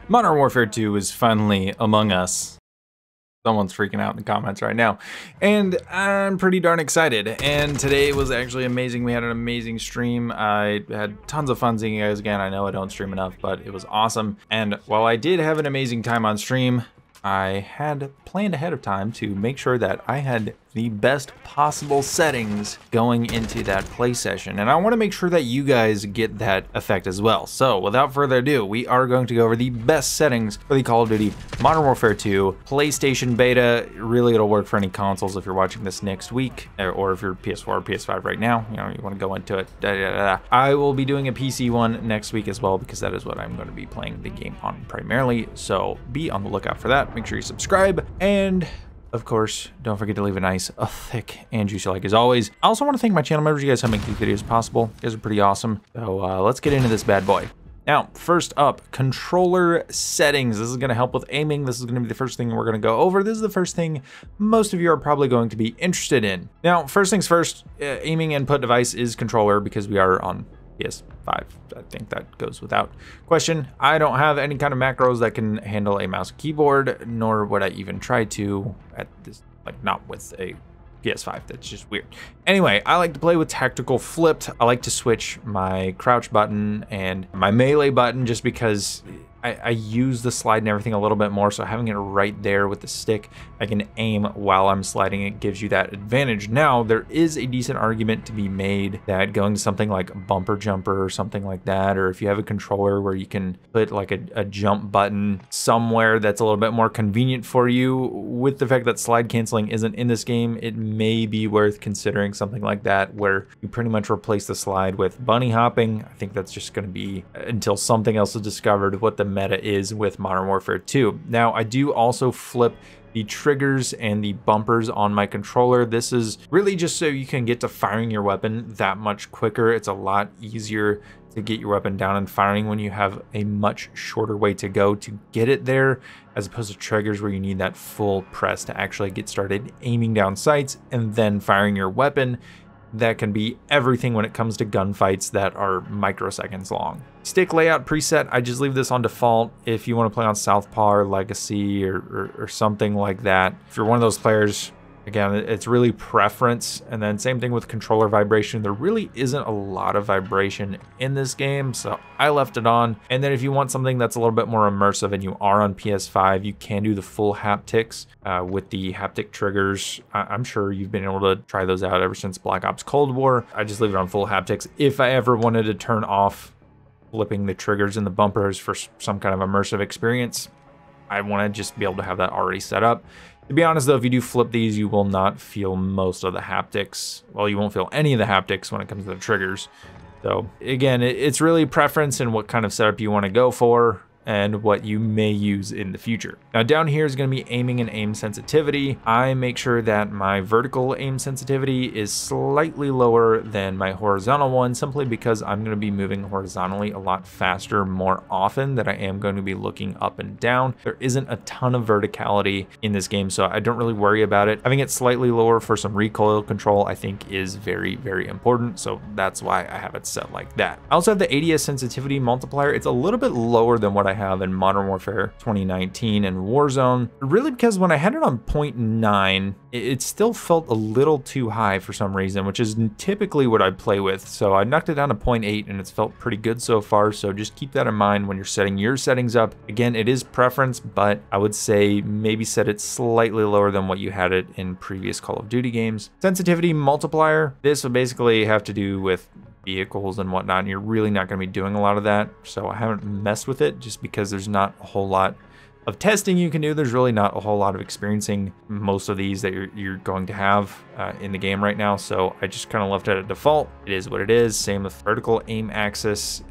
Modern Warfare 2 is finally among us. Someone's freaking out in the comments right now. And I'm pretty darn excited. And today was actually amazing. We had an amazing stream. I had tons of fun seeing you guys again. I know I don't stream enough, but it was awesome. And while I did have an amazing time on stream, I had planned ahead of time to make sure that I had the best possible settings going into that play session. And I want to make sure that you guys get that effect as well. So without further ado, we are going to go over the best settings for the Call of Duty Modern Warfare 2 PlayStation beta. Really, it'll work for any consoles if you're watching this next week, or if you're PS4 or PS5 right now, you know, you want to go into it. I will be doing a PC one next week as well, because that is what I'm going to be playing the game on primarily. So be on the lookout for that. Make sure you subscribe, and of course, don't forget to leave a nice, thick and juicy like as always. I also want to thank my channel members. You guys help make these videos possible. You guys are pretty awesome. So let's get into this bad boy. Now, first up, controller settings. This is going to help with aiming. This is going to be the first thing we're going to go over. This is the first thing most of you are probably going to be interested in. Now, first things first, aiming input device is controller, because we are on PS5. I think that goes without question. I don't have any kind of macros that can handle a mouse and keyboard, nor would I even try to at this, like, not with a PS5. That's just weird. Anyway, I like to play with tactical flipped. I like to switch my crouch button and my melee button, just because I use the slide and everything a little bit more, so having it right there with the stick, I can aim while I'm sliding. It gives you that advantage. Now, there is a decent argument to be made that going to something like bumper jumper or something like that, or if you have a controller where you can put like a jump button somewhere that's a little bit more convenient for you, with the fact that slide canceling isn't in this game, it may be worth considering something like that, where you pretty much replace the slide with bunny hopping. I think that's just going to be, until something else is discovered, what the meta is with Modern Warfare 2. Now, I do also flip the triggers and the bumpers on my controller. This is really just so you can get to firing your weapon that much quicker. It's a lot easier to get your weapon down and firing when you have a much shorter way to go to get it there, as opposed to triggers where you need that full press to actually get started aiming down sights and then firing your weapon. That can be everything when it comes to gunfights that are microseconds long. Stick layout preset, I just leave this on default. If you want to play on Southpaw or Legacy or something like that, if you're one of those players, again, it's really preference. And then same thing with controller vibration. There really isn't a lot of vibration in this game, so I left it on. And then if you want something that's a little bit more immersive and you are on PS5, you can do the full haptics with the haptic triggers. I'm sure you've been able to try those out ever since Black Ops Cold War. I just leave it on full haptics. If I ever wanted to turn off flipping the triggers and the bumpers for some kind of immersive experience, I want to just be able to have that already set up. To be honest though, if you do flip these, you will not feel most of the haptics. Well, you won't feel any of the haptics when it comes to the triggers. So again, it's really preference and what kind of setup you want to go for and what you may use in the future. Now down here is going to be aiming and aim sensitivity. I make sure that my vertical aim sensitivity is slightly lower than my horizontal one, simply because I'm going to be moving horizontally a lot faster more often than I am going to be looking up and down. There isn't a ton of verticality in this game, so I don't really worry about it. Having it slightly lower for some recoil control, I think, is very, very important, so that's why I have it set like that. I also have the ADS sensitivity multiplier. It's a little bit lower than what I have in Modern Warfare 2019 and Warzone, really because when I had it on 0.9, it still felt a little too high for some reason, which is typically what I play with. So I knocked it down to 0.8 and it's felt pretty good so far. So just keep that in mind when you're setting your settings up. Again, it is preference, but I would say maybe set it slightly lower than what you had it in previous Call of Duty games. Sensitivity multiplier, this would basically have to do with vehicles and whatnot, and you're really not going to be doing a lot of that, so I haven't messed with it just because there's not a whole lot of testing you can do. There's really not a whole lot of experiencing most of these that you're going to have in the game right now, so I just kind of left it at default. It is what it is. Same with vertical aim axis.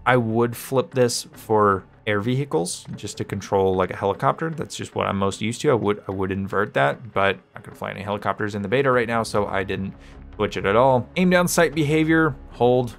I would flip this for air vehicles just to control like a helicopter. That's just what I'm most used to. I would invert that, but I'm not gonna fly any helicopters in the beta right now, so I didn't switch it at all. Aim down sight behavior, hold,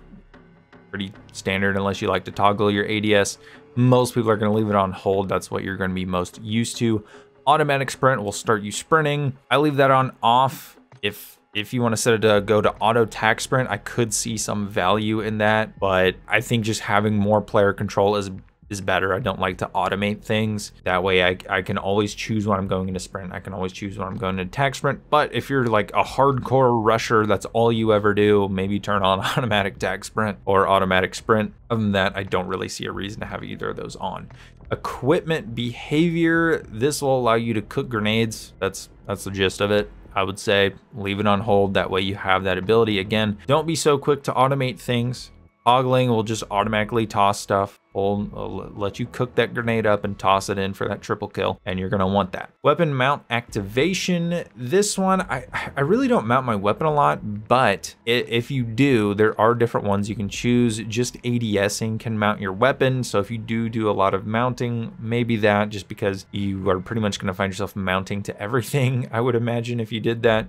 pretty standard unless you like to toggle your ADS. Most people are going to leave it on hold. That's what you're going to be most used to. Automatic sprint will start you sprinting. I leave that on off. If you want to set it to go to auto tac sprint, I could see some value in that, but I think just having more player control is is better. I don't like to automate things. That way I can always choose when I'm going into sprint. I can always choose when I'm going into attack sprint. But if you're like a hardcore rusher, that's all you ever do, maybe turn on automatic attack sprint or automatic sprint. Other than that, I don't really see a reason to have either of those on. Equipment behavior, this will allow you to cook grenades. That's the gist of it. I would say leave it on hold. That way you have that ability. Again, don't be so quick to automate things. Toggling will just automatically toss stuff. Will let you cook that grenade up and toss it in for that triple kill, and you're gonna want that. Weapon mount activation. This one, I really don't mount my weapon a lot, but if you do, there are different ones you can choose. Just ADSing can mount your weapon, so if you do a lot of mounting, maybe that, just because you are pretty much gonna find yourself mounting to everything, I would imagine, if you did that.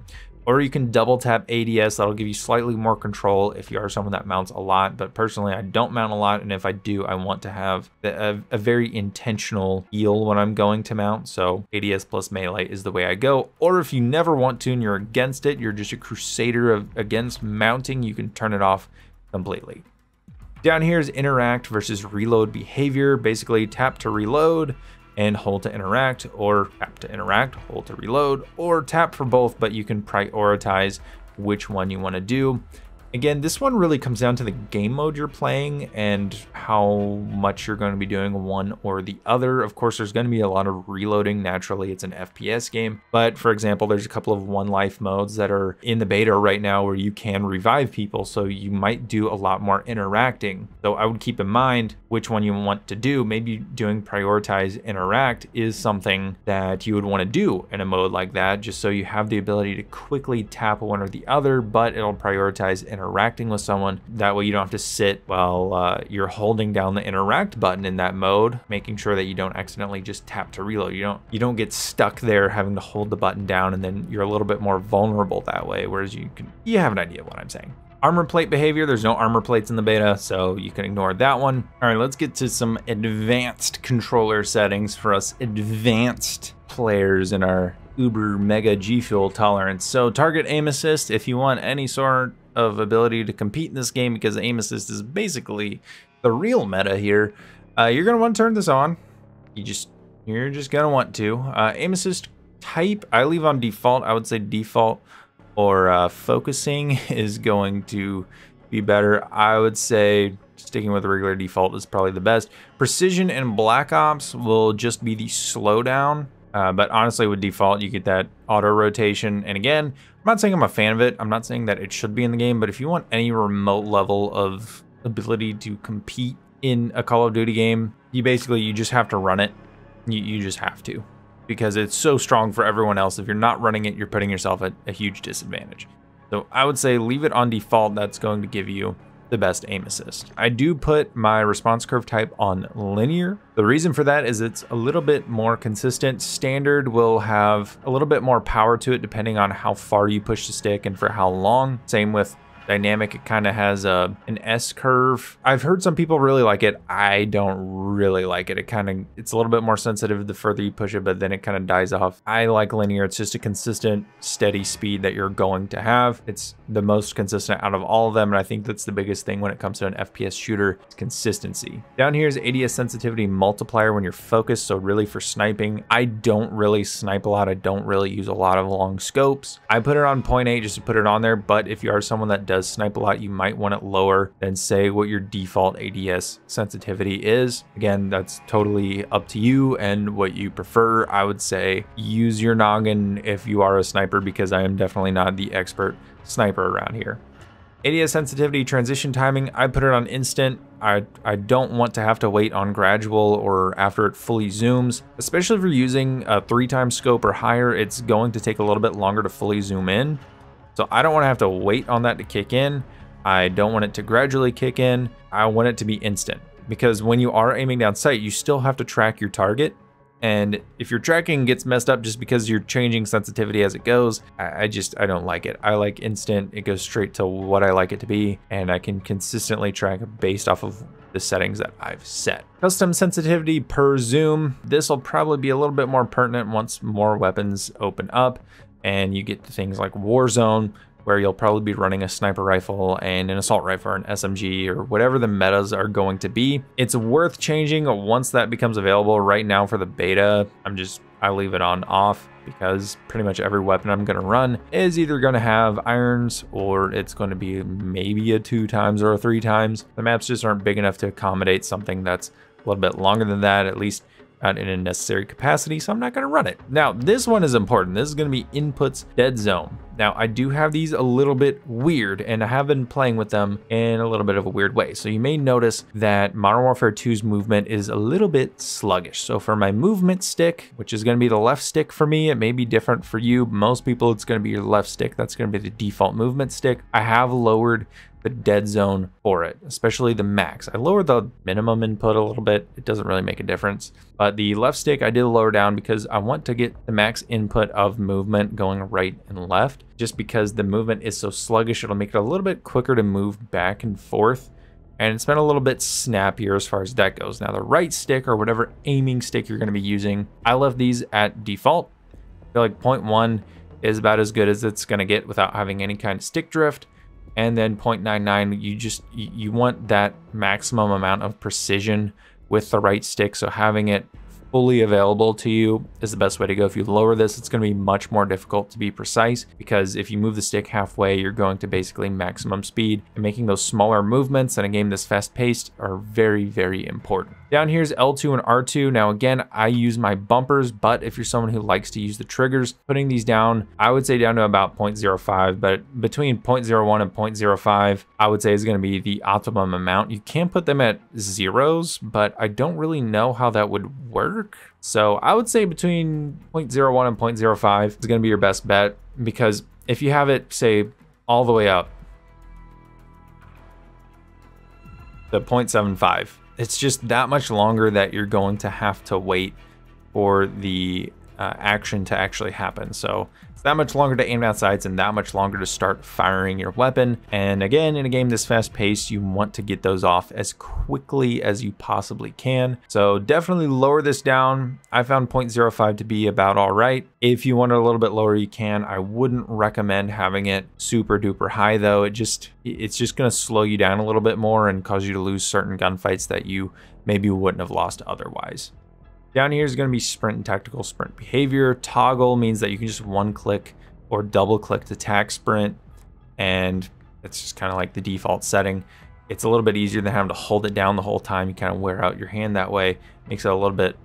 Or you can double tap ADS, that'll give you slightly more control if you are someone that mounts a lot. But personally, I don't mount a lot, and if I do, I want to have a very intentional feel when I'm going to mount. So ADS plus melee is the way I go. Or if you never want to and you're against it, you're just a crusader against mounting, you can turn it off completely. Down here is interact versus reload behavior. Basically tap to reload and hold to interact, or tap to interact, hold to reload, or tap for both, but you can prioritize which one you want to do. Again, this one really comes down to the game mode you're playing and how much you're going to be doing one or the other. Of course, there's going to be a lot of reloading. Naturally, it's an FPS game. But for example, there's a couple of one life modes that are in the beta right now where you can revive people. So you might do a lot more interacting. So I would keep in mind which one you want to do. Maybe doing prioritize interact is something that you would want to do in a mode like that, just so you have the ability to quickly tap one or the other, but it'll prioritize interacting with someone. That way you don't have to sit while you're holding down the interact button in that mode, making sure that you don't accidentally just tap to reload. You don't get stuck there having to hold the button down, and then you're a little bit more vulnerable that way, whereas you have an idea of what I'm saying. Armor plate behavior, there's no armor plates in the beta, so you can ignore that one. All right, let's get to some advanced controller settings for us advanced players in our uber mega G fuel tolerance. So target aim assist, if you want any sort of ability to compete in this game, because aim assist is basically the real meta here, you're gonna want to turn this on. You're just gonna want to. Aim assist type, I leave on default. I would say default or focusing is going to be better. I would say sticking with the regular default is probably the best. Precision and Black Ops will just be the slowdown. But honestly, with default, you get that auto rotation. And again, I'm not saying I'm a fan of it. I'm not saying that it should be in the game, but if you want any remote level of ability to compete in a Call of Duty game, you just have to run it. You just have to, because it's so strong for everyone else. If you're not running it, you're putting yourself at a huge disadvantage. So I would say leave it on default. That's going to give you the best aim assist. I do put my response curve type on linear. The reason for that is it's a little bit more consistent. Standard will have a little bit more power to it depending on how far you push the stick and for how long. Same with dynamic, it kind of has an S curve. I've heard some people really like it. I don't really like it. It's a little bit more sensitive the further you push it, but then it kind of dies off. I like linear. It's just a consistent, steady speed that you're going to have. It's the most consistent out of all of them, and I think that's the biggest thing when it comes to an FPS shooter, it's consistency. Down here is ADS sensitivity multiplier when you're focused, so really for sniping. I don't really snipe a lot. I don't really use a lot of long scopes. I put it on 0.8 just to put it on there, but if you are someone that does snipe a lot, you might want it lower than say what your default ADS sensitivity is. Again, that's totally up to you and what you prefer. I would say use your noggin if you are a sniper, because I am definitely not the expert sniper around here. ADS sensitivity transition timing, I put it on instant. I don't want to have to wait on gradual or after it fully zooms, especially if you're using a 3x scope or higher. It's going to take a little bit longer to fully zoom in. So I don't want to have to wait on that to kick in. I don't want it to gradually kick in. I want it to be instant, because when you are aiming down sight, you still have to track your target. And if your tracking gets messed up just because you're changing sensitivity as it goes, I don't like it. I like instant. It goes straight to what I like it to be, and I can consistently track it based off of the settings that I've set. Custom sensitivity per zoom. This will probably be a little bit more pertinent once more weapons open up and you get to things like Warzone. where you'll probably be running a sniper rifle and an assault rifle or an SMG or whatever the metas are going to be. It's worth changing once that becomes available. Right now for the beta, I leave it on off because pretty much every weapon I'm going to run is either going to have irons or it's going to be maybe a 2 times or a 3 times. The maps just aren't big enough to accommodate something that's a little bit longer than that, at least not in a necessary capacity, so I'm not going to run it. Now, this one is important. This is going to be inputs dead zone. Now, I do have these a little bit weird, and I have been playing with them in a little bit of a weird way. So you may notice that Modern Warfare 2's movement is a little bit sluggish. So for my movement stick, which is going to be the left stick for me, it may be different for you. Most people, it's going to be your left stick. That's going to be the default movement stick. I have lowered the dead zone for it, especially the max. I lowered the minimum input a little bit. It doesn't really make a difference. But the left stick I did lower down because I want to get the max input of movement going right and left. Just because the movement is so sluggish, it'll make it a little bit quicker to move back and forth. And it's been a little bit snappier as far as that goes. Now the right stick or whatever aiming stick you're going to be using, I left these at default. I feel like 0.1 is about as good as it's going to get without having any kind of stick drift. And then 0.99, you want that maximum amount of precision with the right stick. So having it fully available to you is the best way to go. If you lower this, it's going to be much more difficult to be precise, because if you move the stick halfway, you're going to basically maximum speed, and making those smaller movements in a game this fast paced are very, very important. Down here's L2 and R2. Now again, I use my bumpers, but if you're someone who likes to use the triggers, putting these down, I would say down to about 0.05, but between 0.01 and 0.05, I would say is going to be the optimum amount. You can put them at zeros, but I don't really know how that would work. So I would say between 0.01 and 0.05 is going to be your best bet, because if you have it, say, all the way up to 0.75, it's just that much longer that you're going to have to wait for the action to actually happen. So it's that much longer to aim down sights and that much longer to start firing your weapon. And again, in a game this fast paced, you want to get those off as quickly as you possibly can. So definitely lower this down. I found 0.05 to be about all right. If you want it a little bit lower, you can. I wouldn't recommend having it super duper high though. It's just going to slow you down a little bit more and cause you to lose certain gunfights that you maybe wouldn't have lost otherwise. Down here is going to be sprint and tactical sprint behavior. Toggle means that you can just one click or double click to tac sprint, and it's just kind of like the default setting. It's a little bit easier than having to hold it down the whole time. You kind of wear out your hand that way. Makes it a little bit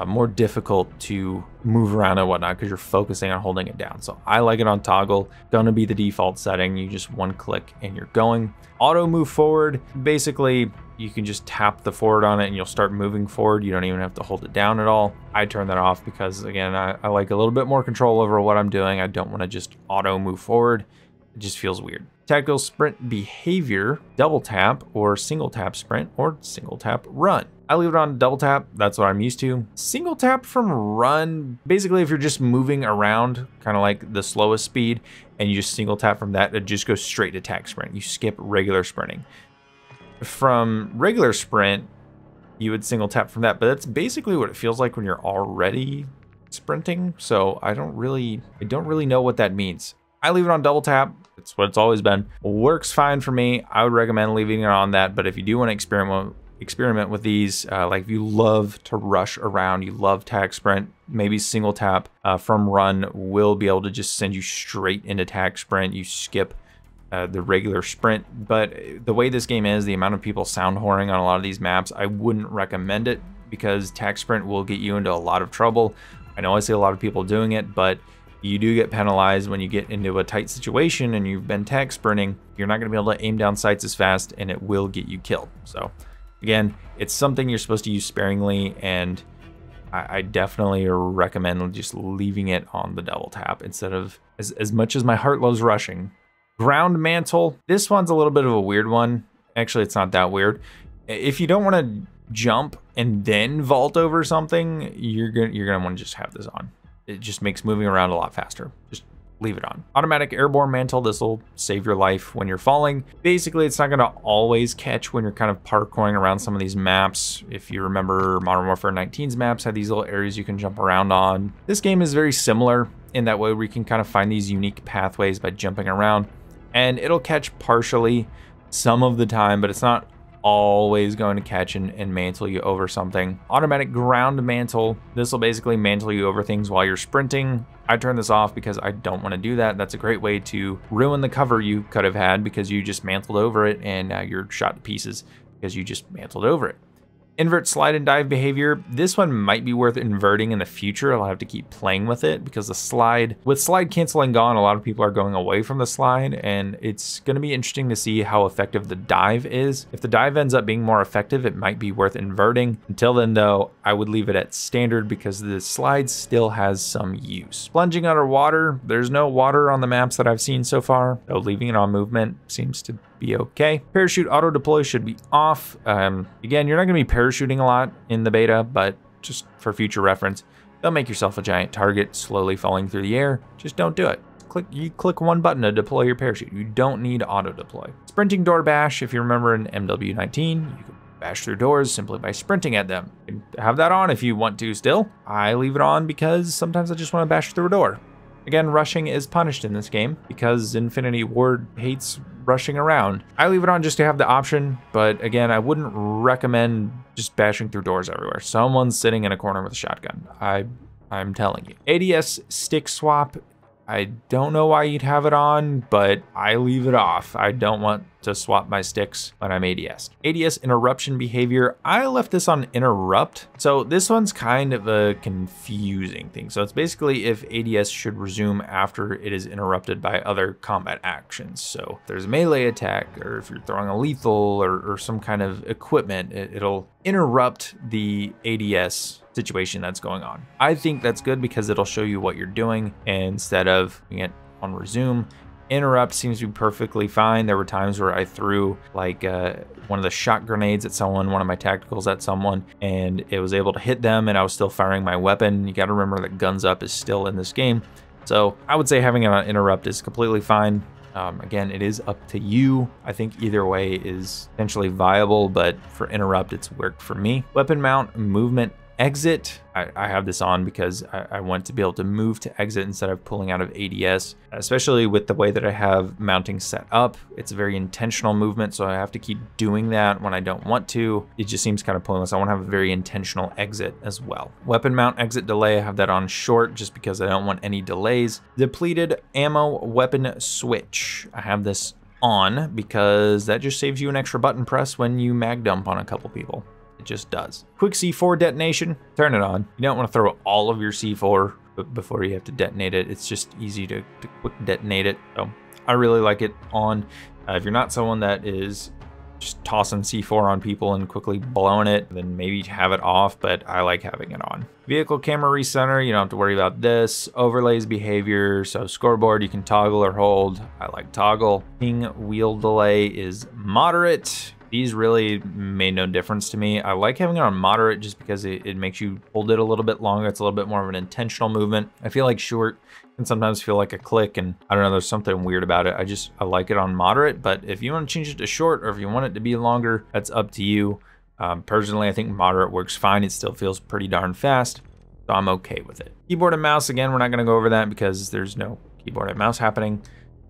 more difficult to move around and whatnot because you're focusing on holding it down. So I like it on toggle. Gonna be the default setting. You just one click and you're going. Auto move forward, basically you can just tap the forward on it and you'll start moving forward. You don't even have to hold it down at all. I turn that off because again, I like a little bit more control over what I'm doing. I don't want to just auto move forward. It just feels weird. Tactical sprint behavior, double tap or single tap sprint or single tap run. I leave it on double tap. That's what I'm used to. Single tap from run, basically if you're just moving around, kind of like the slowest speed, and you just single tap from that, it just goes straight to tac sprint. You skip regular sprinting. From regular sprint, you would single tap from that, but that's basically what it feels like when you're already sprinting. So I don't really know what that means. I leave it on double tap. It's what it's always been. Works fine for me. I would recommend leaving it on that, but if you do want to experiment with these, like if you love to rush around, you love tac sprint, maybe single tap from run will be able to just send you straight into tac sprint. You skip the regular sprint. But the way this game is, the amount of people sound horning on a lot of these maps, I wouldn't recommend it because tac sprint will get you into a lot of trouble. I know I see a lot of people doing it, but you do get penalized when you get into a tight situation and you've been tac sprinting. You're not going to be able to aim down sights as fast and it will get you killed. So again, it's something you're supposed to use sparingly, and I definitely recommend just leaving it on the double tap instead of, as much as my heart loves rushing. Ground mantle, this one's a little bit of a weird one. Actually, it's not that weird. If you don't want to jump and then vault over something, you're gonna want to just have this on. It just makes moving around a lot faster. Just leave it on. Automatic airborne mantle, this will save your life when you're falling. Basically, it's not going to always catch when you're kind of parkouring around some of these maps. If you remember, Modern Warfare 19's maps had these little areas you can jump around on. This game is very similar in that way where you can kind of find these unique pathways by jumping around. and it'll catch partially some of the time, but it's not always going to catch and mantle you over something. Automatic ground mantle. This will basically mantle you over things while you're sprinting. I turn this off because I don't want to do that. That's a great way to ruin the cover you could have had because you just mantled over it and now you're shot to pieces because you just mantled over it. Invert slide and dive behavior. This one might be worth inverting in the future. I'll have to keep playing with it because the slide, with slide canceling gone, a lot of people are going away from the slide, and it's going to be interesting to see how effective the dive is. If the dive ends up being more effective, it might be worth inverting. Until then though, I would leave it at standard because the slide still has some use. Plunging underwater, there's no water on the maps that I've seen so far, so leaving it on movement seems to be okay. Parachute auto deploy should be off. Again, you're not gonna be parachuting a lot in the beta, but just for future reference, don't make yourself a giant target slowly falling through the air. Just don't do it. You click one button to deploy your parachute. You don't need auto deploy. Sprinting door bash, if you remember in MW19, you can bash through doors simply by sprinting at them. You can have that on if you want to still. I leave it on because sometimes I just want to bash through a door. Again, rushing is punished in this game because Infinity Ward hates rushing around. I leave it on just to have the option, but again, I wouldn't recommend just bashing through doors everywhere. Someone's sitting in a corner with a shotgun. I'm telling you. ADS stick swap. I don't know why you'd have it on, but I leave it off. I don't want to swap my sticks when I'm ADS. ADS interruption behavior, I left this on interrupt. So this one's kind of a confusing thing. So it's basically if ADS should resume after it is interrupted by other combat actions. So if there's a melee attack, or if you're throwing a lethal or some kind of equipment, it'll interrupt the ADS situation that's going on. I think that's good because it'll show you what you're doing instead of doing it on resume. Interrupt seems to be perfectly fine. There were times where I threw like one of the shot grenades at someone, one of my tacticals at someone, and it was able to hit them and I was still firing my weapon. You got to remember that guns up is still in this game. So I would say having it on interrupt is completely fine. Again, it is up to you. I think either way is potentially viable, but for interrupt, it's worked for me. Weapon mount, movement, exit. I have this on because I want to be able to move to exit instead of pulling out of ADS, especially with the way that I have mounting set up. It's a very intentional movement, so I have to keep doing that when I don't want to. It just seems kind of pointless. I want to have a very intentional exit as well. Weapon mount exit delay, I have that on short just because I don't want any delays. Depleted ammo weapon switch, I have this on because that just saves you an extra button press when you mag dump on a couple people. It just does. Quick C4 detonation, turn it on. You don't want to throw all of your C4 before you have to detonate it. It's just easy to quick detonate it. So I really like it on. If you're not someone that is just tossing C4 on people and quickly blowing it, then maybe have it off, but I like having it on. Vehicle camera recenter, you don't have to worry about this. Overlays behavior, so scoreboard you can toggle or hold. I like toggle. Ping wheel delay is moderate. These really made no difference to me. I like having it on moderate just because it makes you hold it a little bit longer. It's a little bit more of an intentional movement. I feel like short can sometimes feel like a click, and I don't know, there's something weird about it. I like it on moderate, but if you want to change it to short or if you want it to be longer, that's up to you. Personally, I think moderate works fine. It still feels pretty darn fast, so I'm okay with it. Keyboard and mouse, again, we're not gonna go over that because there's no keyboard and mouse happening.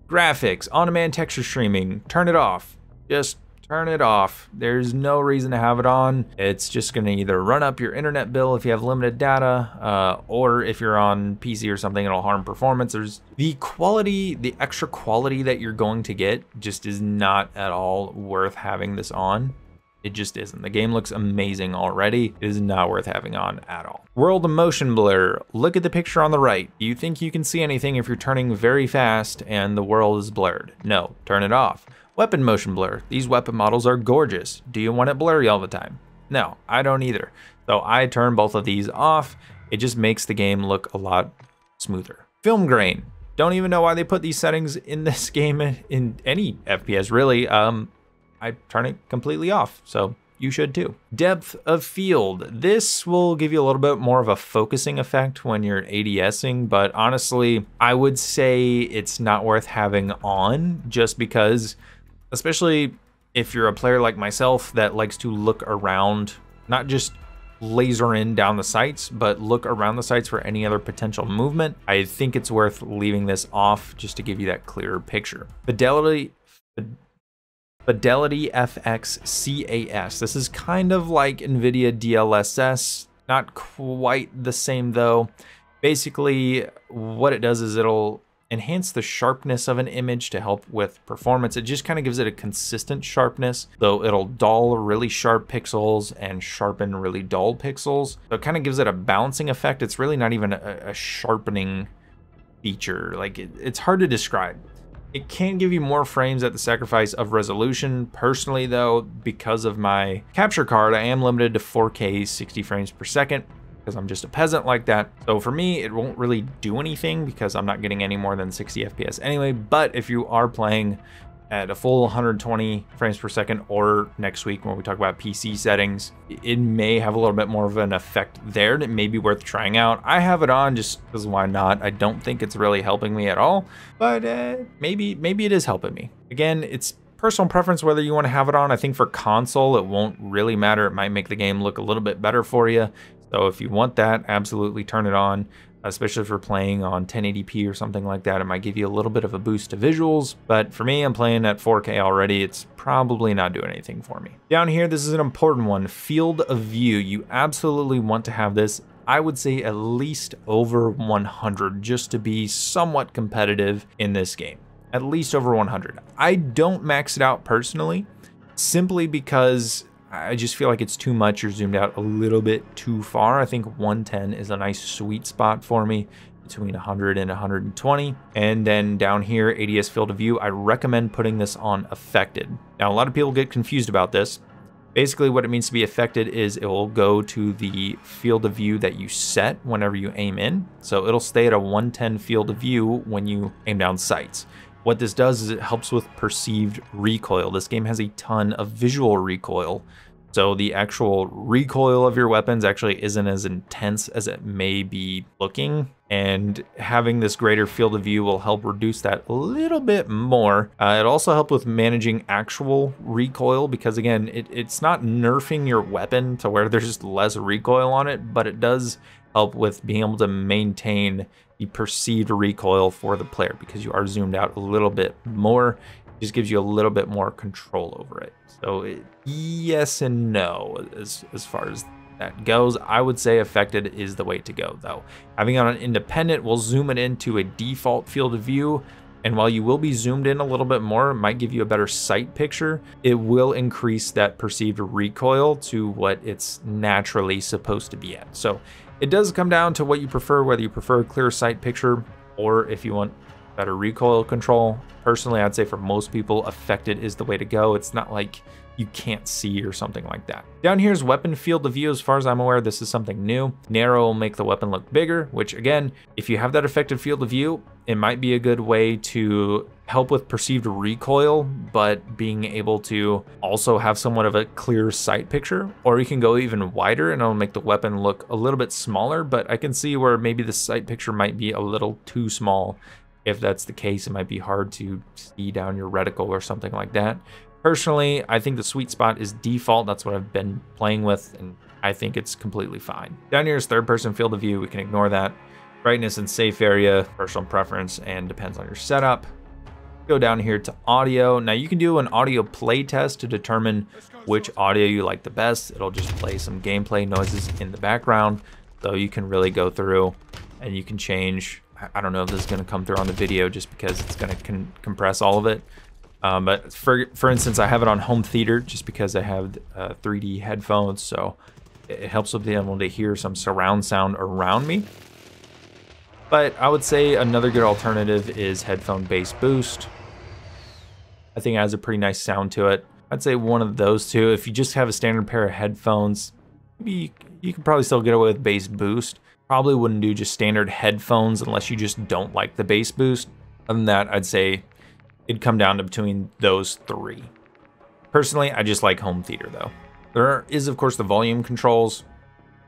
Graphics, on-demand texture streaming, turn it off. Just turn it off. There's no reason to have it on. It's just gonna either run up your internet bill if you have limited data, or if you're on PC or something, it'll harm performance. There's the quality, the extra quality that you're going to get just is not at all worth having this on. It just isn't. The game looks amazing already. It is not worth having on at all. World motion blur. Look at the picture on the right. Do you think you can see anything if you're turning very fast and the world is blurred? No, turn it off. Weapon motion blur. These weapon models are gorgeous. Do you want it blurry all the time? No, I don't either. So I turn both of these off. It just makes the game look a lot smoother. Film grain. Don't even know why they put these settings in this game, in any FPS really. I turn it completely off, so you should too. Depth of field. This will give you a little bit more of a focusing effect when you're ADSing, but honestly, I would say it's not worth having on just because, especially if you're a player like myself that likes to look around, not just laser in down the sights, but look around the sights for any other potential movement. I think it's worth leaving this off just to give you that clearer picture. Fidelity FX CAS. This is kind of like NVIDIA DLSS, not quite the same though. Basically, what it does is it'll enhance the sharpness of an image to help with performance. It just kind of gives it a consistent sharpness, though it'll dull really sharp pixels and sharpen really dull pixels. So it kind of gives it a balancing effect. It's really not even a sharpening feature. Like it's hard to describe. It can give you more frames at the sacrifice of resolution. Personally though, because of my capture card, I am limited to 4K 60 frames per second, because I'm just a peasant like that. So for me, it won't really do anything because I'm not getting any more than 60 FPS anyway. But if you are playing at a full 120 frames per second, or next week when we talk about PC settings, it may have a little bit more of an effect there. It may be worth trying out. I have it on just because why not? I don't think it's really helping me at all, but maybe it is helping me. Again, it's personal preference whether you want to have it on. I think for console, it won't really matter. It might make the game look a little bit better for you. So if you want that, absolutely turn it on, especially if you're playing on 1080p or something like that. It might give you a little bit of a boost to visuals, but for me, I'm playing at 4K already. It's probably not doing anything for me. Down here, this is an important one, field of view. You absolutely want to have this. I would say at least over 100 just to be somewhat competitive in this game. At least over 100. I don't max it out personally, simply because I just feel like it's too much. You're zoomed out a little bit too far. I think 110 is a nice sweet spot for me, between 100 and 120. And then down here, ADS field of view, I recommend putting this on affected. Now, a lot of people get confused about this. Basically, what it means to be affected is it will go to the field of view that you set whenever you aim in. So it'll stay at a 110 field of view when you aim down sights. What this does is it helps with perceived recoil. This game has a ton of visual recoil, so the actual recoil of your weapons actually isn't as intense as it may be looking, and having this greater field of view will help reduce that a little bit more. It also helps with managing actual recoil, because again, it's not nerfing your weapon to where there's just less recoil on it, but it does help with being able to maintain the perceived recoil for the player, because you are zoomed out a little bit more. It just gives you a little bit more control over it. So yes and no as far as that goes. I would say affected is the way to go though. Having it on independent will zoom it into a default field of view, and while you will be zoomed in a little bit more, it might give you a better sight picture. It will increase that perceived recoil to what it's naturally supposed to be at. So it does come down to what you prefer, whether you prefer a clear sight picture or if you want better recoil control. Personally, I'd say for most people, affected is the way to go. It's not like you can't see or something like that. Down here is weapon field of view. As far as I'm aware, this is something new. Narrow will make the weapon look bigger, which again, if you have that affected field of view, it might be a good way to help with perceived recoil, but being able to also have somewhat of a clear sight picture. Or you can go even wider and it'll make the weapon look a little bit smaller, but I can see where maybe the sight picture might be a little too small. If that's the case, it might be hard to see down your reticle or something like that. Personally, I think the sweet spot is default. That's what I've been playing with, and I think it's completely fine. Down here is third person field of view. We can ignore that. Brightness and safe area, personal preference, and depends on your setup. Go down here to audio. Now you can do an audio play test to determine which audio you like the best. It'll just play some gameplay noises in the background. So you can really go through and you can change. I don't know if this is going to come through on the video just because it's going to compress all of it. But for instance, I have it on home theater just because I have 3D headphones, so it helps with being able to hear some surround sound around me. But I would say another good alternative is headphone bass boost. I think it has a pretty nice sound to it. I'd say one of those two. If you just have a standard pair of headphones, maybe you can probably still get away with bass boost. Probably wouldn't do just standard headphones unless you just don't like the bass boost. Other than that, I'd say it'd come down to between those three. Personally, I just like home theater though. There is of course the volume controls.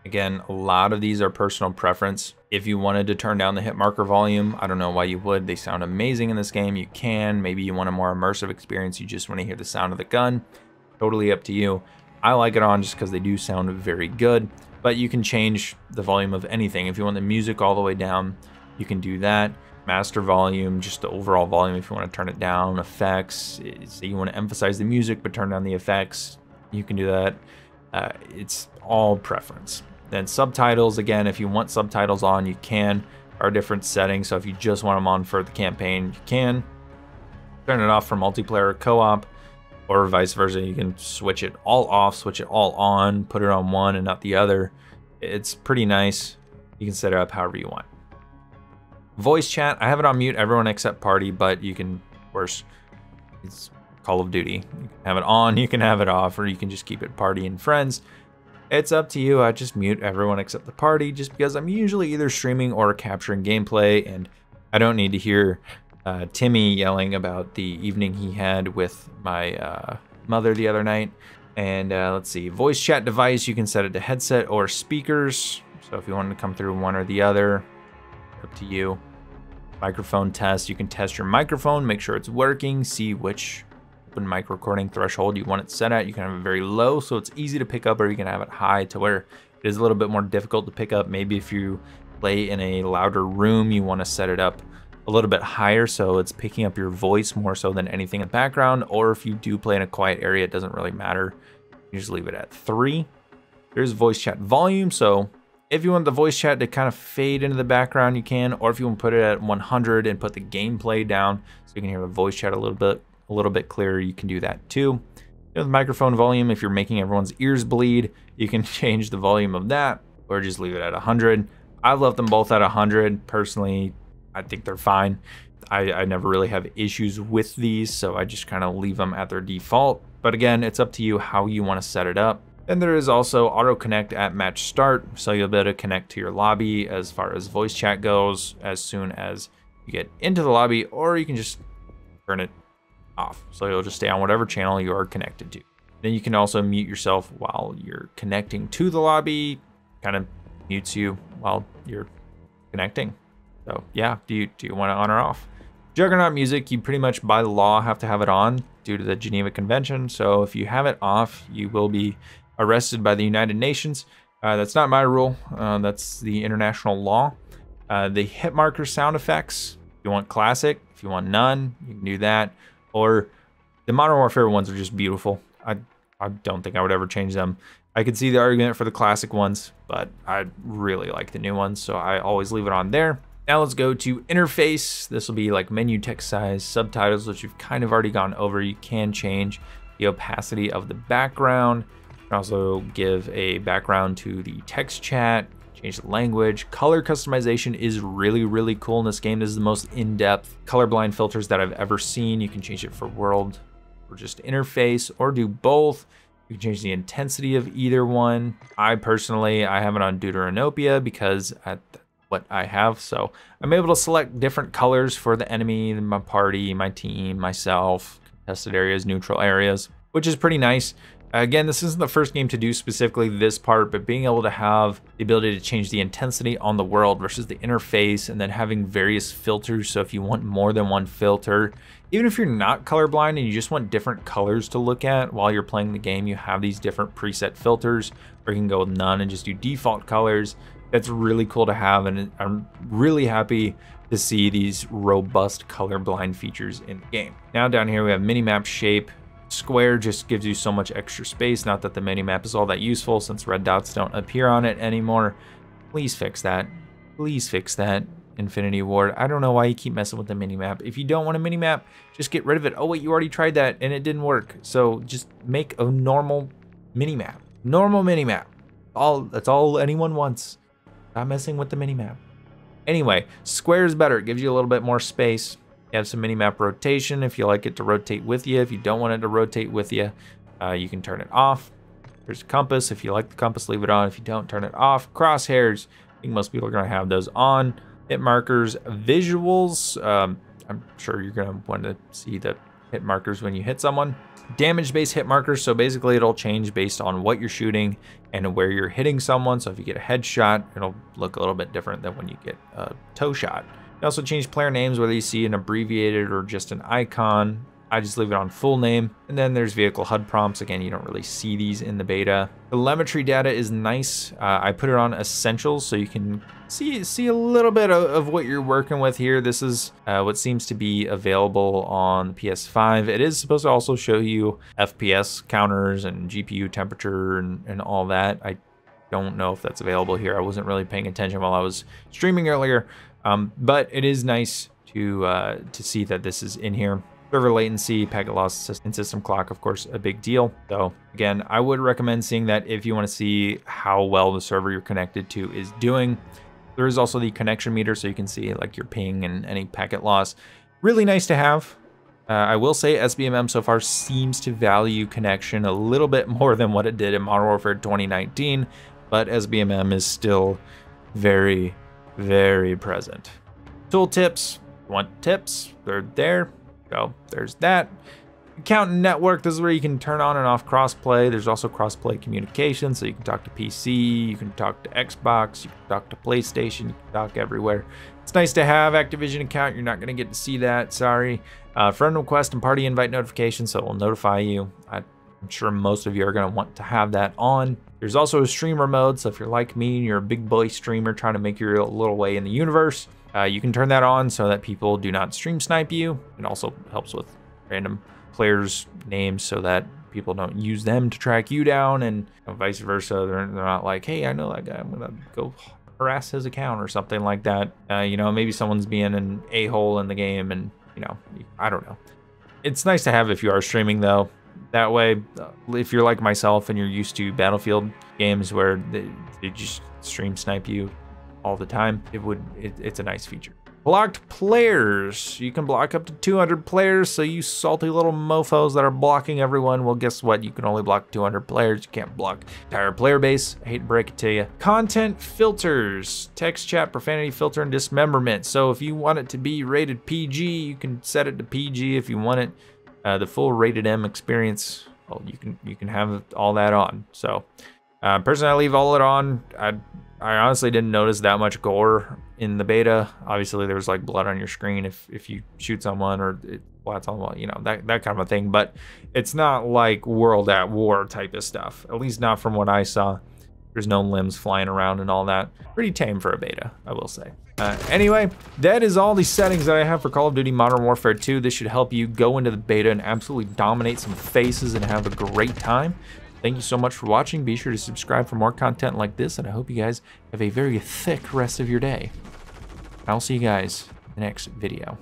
Again, a lot of these are personal preference. If you wanted to turn down the hit marker volume, I don't know why you would. They sound amazing in this game. You can. Maybe you want a more immersive experience. You just want to hear the sound of the gun. Totally up to you. I like it on just because they do sound very good. but you can change the volume of anything. If you want the music all the way down, you can do that. Master volume, just the overall volume if you want to turn it down. Effects, say you want to emphasize the music but turn down the effects, you can do that. It's all preference. Then subtitles, again, if you want subtitles on, you can. There are different settings, so if you just want them on for the campaign, you can. Turn it off for multiplayer or co-op, or vice versa. You can switch it all off, switch it all on, put it on one and not the other. It's pretty nice. You can set it up however you want. Voice chat, I have it on mute, everyone except party, but you can, of course, it's Call of Duty. You can have it on, you can have it off, or you can just keep it party and friends. It's up to you. I just mute everyone except the party just because I'm usually either streaming or capturing gameplay, and I don't need to hear Timmy yelling about the evening he had with my mother the other night. And let's see, voice chat device, you can set it to headset or speakers. So if you want to come through one or the other, up to you. Microphone test, you can test your microphone, make sure it's working, see which open mic recording threshold you want it set at. You can have it very low so it's easy to pick up, or you can have it high to where it is a little bit more difficult to pick up. Maybe if you play in a louder room, you want to set it up a little bit higher so it's picking up your voice more so than anything in the background. Or if you do play in a quiet area, it doesn't really matter. You just leave it at 3. There's voice chat volume, so if you want the voice chat to kind of fade into the background, you can, or if you want to put it at 100 and put the gameplay down so you can hear the voice chat a little bit clearer, you can do that too. The microphone volume, if you're making everyone's ears bleed, you can change the volume of that, or just leave it at 100. I've left them both at 100. Personally, I think they're fine. I never really have issues with these, so I just kind of leave them at their default. But again, it's up to you how you want to set it up. And there is also auto connect at match start, so you'll be able to connect to your lobby as far as voice chat goes as soon as you get into the lobby, or you can just turn it off. So you'll just stay on whatever channel you are connected to. Then you can also mute yourself while you're connecting to the lobby, kind of mutes you while you're connecting. So yeah, do you want it on or off? Juggernaut music, you pretty much by law have to have it on due to the Geneva Convention. So if you have it off, you will be arrested by the United Nations. That's not my rule. That's the international law. The hit marker sound effects, if you want classic, if you want none, you can do that. Or the Modern Warfare ones are just beautiful. I don't think I would ever change them. I could see the argument for the classic ones, but I really like the new ones, so I always leave it on there. Now let's go to interface. This will be like menu text size, subtitles, which you've kind of already gone over. You can change the opacity of the background. You can also give a background to the text chat, change the language. Color customization is really, really cool in this game. This is the most in-depth colorblind filters that I've ever seen. You can change it for world or just interface, or do both. You can change the intensity of either one. I have it on Deuteranopia because what I have, so I'm able to select different colors for the enemy, my party, my team, myself, contested areas, neutral areas, which is pretty nice. Again, this isn't the first game to do specifically this part, but being able to have the ability to change the intensity on the world versus the interface, and then having various filters. So if you want more than one filter, even if you're not colorblind and you just want different colors to look at while you're playing the game, you have these different preset filters, or you can go with none and just do default colors. That's really cool to have, and I'm really happy to see these robust colorblind features in the game. Now down here we have minimap shape. Square just gives you so much extra space. Not that the minimap is all that useful since red dots don't appear on it anymore. Please fix that. Please fix that, Infinity Ward. I don't know why you keep messing with the minimap. If you don't want a minimap, just get rid of it. Oh wait, you already tried that and it didn't work. So just make a normal minimap. Normal minimap. That's all anyone wants. Stop messing with the minimap. Anyway, square is better. It gives you a little bit more space. You have some minimap rotation if you like it to rotate with you. If you don't want it to rotate with you, you can turn it off. There's a compass. If you like the compass, leave it on. If you don't, turn it off. Crosshairs, I think most people are going to have those on. Hit markers, visuals. I'm sure you're going to want to see the hit markers when you hit someone. Damage-based hit markers, so basically it'll change based on what you're shooting and where you're hitting someone. So if you get a headshot, it'll look a little bit different than when you get a toe shot. You also change player names, whether you see an abbreviated or just an icon. I just leave it on full name. And then there's vehicle HUD prompts. Again, you don't really see these in the beta. Telemetry data is nice. I put it on essentials so you can see a little bit of what you're working with here. This is what seems to be available on the PS5. It is supposed to also show you FPS counters and GPU temperature and all that. I don't know if that's available here. I wasn't really paying attention while I was streaming earlier, but it is nice to see that this is in here. Server latency, packet loss, and system clock, of course, a big deal. So again, I would recommend seeing that if you want to see how well the server you're connected to is doing. There is also the connection meter, so you can see like your ping and any packet loss. Really nice to have. I will say SBMM so far seems to value connection a little bit more than what it did in Modern Warfare 2019, but SBMM is still very, very present. Tool tips, want tips, they're there. So there's that. Account and network, this is where you can turn on and off crossplay. There's also crossplay communication, so you can talk to PC, you can talk to Xbox, you can talk to PlayStation, you can talk everywhere. It's nice to have Activision account. You're not going to get to see that, sorry. Friend request and party invite notifications, so it will notify you. I'm sure most of you are going to want to have that on. There's also a streamer mode, so if you're like me and you're a big boy streamer trying to make your little way in the universe, you can turn that on so that people do not stream snipe you. It also helps with random players' names so that people don't use them to track you down, and vice versa. They're not like, hey, I know that guy, I'm gonna go harass his account or something like that. You know, maybe someone's being an a-hole in the game, and you know, I don't know. It's nice to have if you are streaming though. That way, if you're like myself and you're used to Battlefield games where they just stream snipe you all the time, it's a nice feature. Blocked players. You can block up to 200 players, so you salty little mofos that are blocking everyone, well, guess what? You can only block 200 players. You can't block entire player base. I hate to break it to you. Content filters. Text, chat, profanity filter, and dismemberment. So if you want it to be rated PG, you can set it to PG. If you want it the full rated M experience, well, you can have all that on. So personally, I leave all it on. I honestly didn't notice that much gore in the beta. Obviously, there was like blood on your screen if you shoot someone or it splats on the wall, you know, that kind of a thing. But it's not like World at War type of stuff, at least not from what I saw. There's no limbs flying around and all that. Pretty tame for a beta, I will say. Anyway, that is all the settings that I have for Call of Duty Modern Warfare 2. This should help you go into the beta and absolutely dominate some faces and have a great time. Thank you so much for watching. Be sure to subscribe for more content like this, and I hope you guys have a very thick rest of your day. I'll see you guys in the next video.